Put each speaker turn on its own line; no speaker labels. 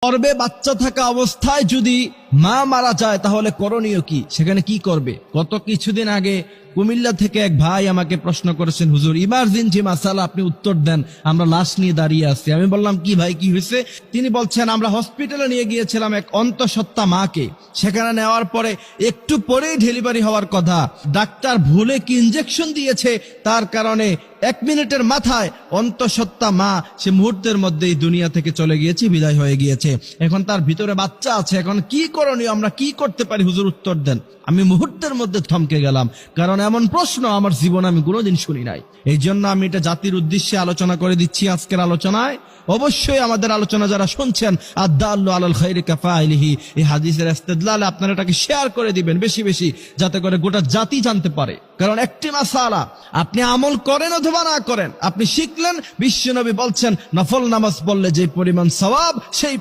গর্ভে বাচ্চা থাকা অবস্থায় যদি মা মারা যায় তাহলে করণীয় কি, সেখানে কি করবে? গত কিছুদিন আগে কুমিল্লা থেকে এক ভাই আমাকে প্রশ্ন করেছেন, হুজুর ইমার্জেন্সি মাসালা, আপনি উত্তর দেন, আমরা লাশ নিয়ে দাঁড়িয়ে আছি। আমি বললাম কি ভাই, কি হয়েছে? তিনি বলছেন, আমরা হসপিটালে নিয়ে গিয়েছিলাম এক অন্তঃসত্ত্বা মাকে, সেখানে নেওয়ার পরে একটু পরেই ডেলিভারি হওয়ার কথা, ডাক্তার ভুলে কি ইনজেকশন দিয়েছে, তার কারণে 1 মিনিটের মাথায় অন্তঃসত্ত্বা মা সে মুহূর্তের মধ্যেই দুনিয়া থেকে চলে গিয়েছে, বিদায় হয়ে গিয়েছে। এখন তার ভিতরে বাচ্চা আছে, এখন কি করণীয়, আমরা কি করতে পারি হুজুর, উত্তর দেন। আমি মুহূর্তের মধ্যে থমকে গেলাম, কারণ এমন প্রশ্ন আমার জীবনে আমি কোনোদিন শুনি নাই। এই জন্য আমি এটা জাতির উদ্দেশ্যে আলোচনা করে দিচ্ছি আজকের আলোচনায়। অবশ্যই আমাদের আলোচনা যারা শুনছেন, আদ-দাল্লু আলাল খায়রি কাফাইলিহি, এই হাদিসের ইস্তেদলালে আপনারা এটাকে শেয়ার করে দিবেন বেশি বেশি, যাতে করে গোটা জাতি জানতে পারে। কারণ একটি মাসালা, আপনি আমল করেন অথবা না করেন, আপনি শিখলেন, বিশ্বনবী বলছেন নফল নামাজ পড়লে যে পরিমাণ সওয়াব, সেই